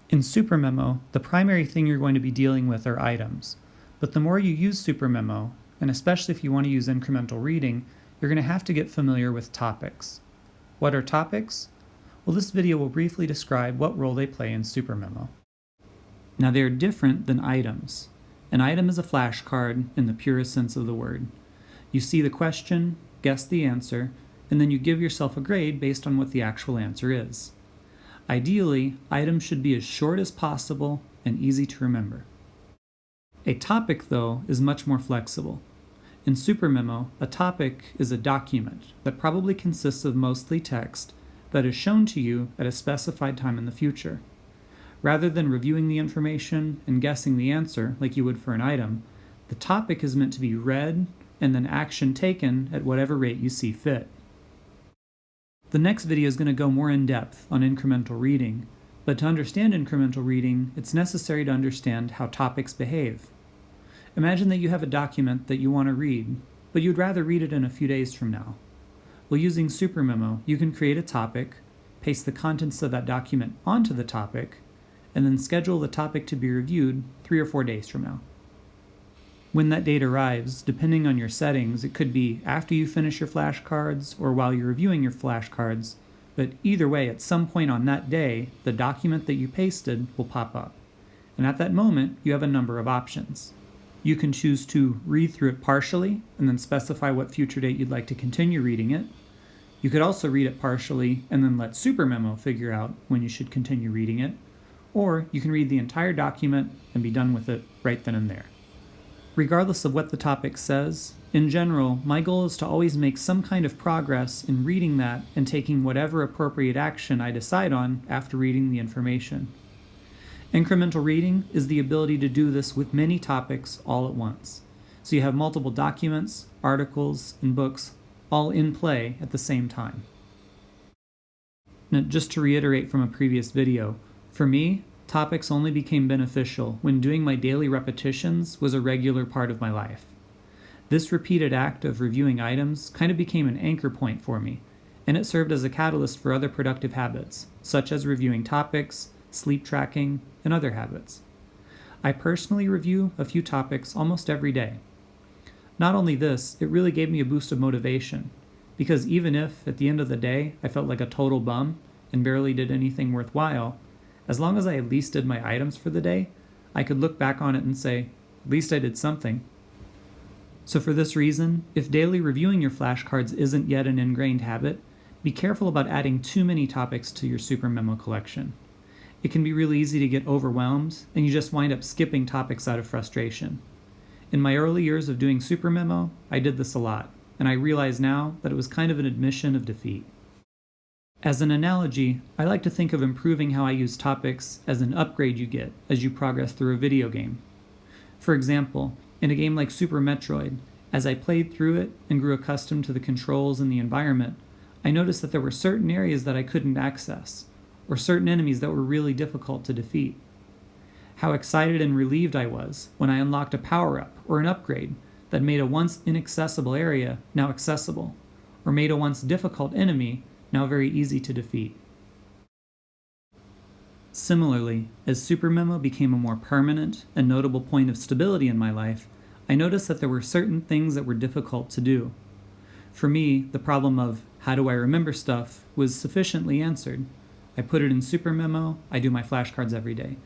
In SuperMemo, the primary thing you're going to be dealing with are items. But the more you use SuperMemo, and especially if you want to use incremental reading, you're going to have to get familiar with topics. What are topics? Well, this video will briefly describe what role they play in SuperMemo. Now, they are different than items. An item is a flashcard in the purest sense of the word. You see the question, guess the answer, and then you give yourself a grade based on what the actual answer is. Ideally, items should be as short as possible and easy to remember. A topic, though, is much more flexible. In SuperMemo, a topic is a document that probably consists of mostly text that is shown to you at a specified time in the future. Rather than reviewing the information and guessing the answer like you would for an item, the topic is meant to be read and then action taken at whatever rate you see fit. The next video is going to go more in depth on incremental reading, but to understand incremental reading, it's necessary to understand how topics behave. Imagine that you have a document that you want to read, but you'd rather read it in a few days from now. Well, using SuperMemo, you can create a topic, paste the contents of that document onto the topic, and then schedule the topic to be reviewed 3 or 4 days from now. When that date arrives, depending on your settings, it could be after you finish your flashcards or while you're reviewing your flashcards, but either way, at some point on that day, the document that you pasted will pop up. And at that moment, you have a number of options. You can choose to read through it partially and then specify what future date you'd like to continue reading it. You could also read it partially and then let SuperMemo figure out when you should continue reading it. Or you can read the entire document and be done with it right then and there. Regardless of what the topic says, in general, my goal is to always make some kind of progress in reading that and taking whatever appropriate action I decide on after reading the information. Incremental reading is the ability to do this with many topics all at once. So you have multiple documents, articles, and books all in play at the same time. Now, just to reiterate from a previous video, for me, topics only became beneficial when doing my daily repetitions was a regular part of my life. This repeated act of reviewing items kind of became an anchor point for me, and it served as a catalyst for other productive habits, such as reviewing topics, sleep tracking, and other habits. I personally review a few topics almost every day. Not only this, it really gave me a boost of motivation, because even if, at the end of the day, I felt like a total bum and barely did anything worthwhile, as long as I at least did my items for the day, I could look back on it and say, at least I did something. So for this reason, if daily reviewing your flashcards isn't yet an ingrained habit, be careful about adding too many topics to your SuperMemo collection. It can be really easy to get overwhelmed, and you just wind up skipping topics out of frustration. In my early years of doing SuperMemo, I did this a lot, and I realize now that it was kind of an admission of defeat. As an analogy, I like to think of improving how I use topics as an upgrade you get as you progress through a video game. For example, in a game like Super Metroid, as I played through it and grew accustomed to the controls and the environment, I noticed that there were certain areas that I couldn't access, or certain enemies that were really difficult to defeat. How excited and relieved I was when I unlocked a power-up or an upgrade that made a once inaccessible area now accessible, or made a once difficult enemy now very easy to defeat. Similarly, as SuperMemo became a more permanent and notable point of stability in my life, I noticed that there were certain things that were difficult to do. For me, the problem of how do I remember stuff was sufficiently answered. I put it in SuperMemo, I do my flashcards every day.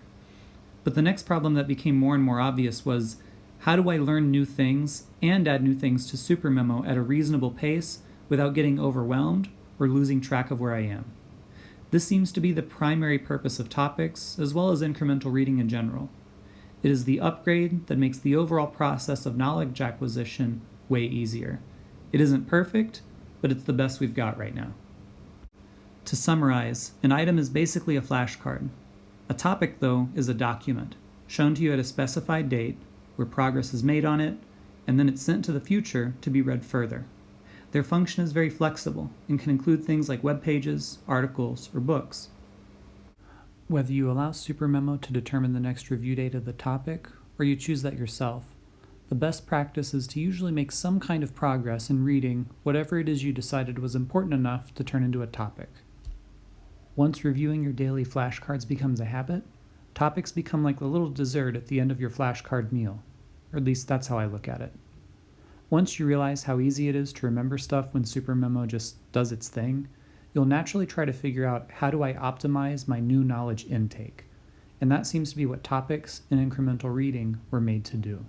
But the next problem that became more and more obvious was, how do I learn new things and add new things to SuperMemo at a reasonable pace without getting overwhelmed or losing track of where I am? This seems to be the primary purpose of topics, as well as incremental reading in general. It is the upgrade that makes the overall process of knowledge acquisition way easier. It isn't perfect, but it's the best we've got right now. To summarize, an item is basically a flashcard. A topic, though, is a document, shown to you at a specified date, where progress is made on it, and then it's sent to the future to be read further. Their function is very flexible and can include things like web pages, articles, or books. Whether you allow SuperMemo to determine the next review date of the topic, or you choose that yourself, the best practice is to usually make some kind of progress in reading whatever it is you decided was important enough to turn into a topic. Once reviewing your daily flashcards becomes a habit, Topics become like the little dessert at the end of your flashcard meal, or at least that's how I look at it. Once you realize how easy it is to remember stuff when SuperMemo just does its thing, you'll naturally try to figure out how do I optimize my new knowledge intake. And that seems to be what topics and incremental reading were made to do.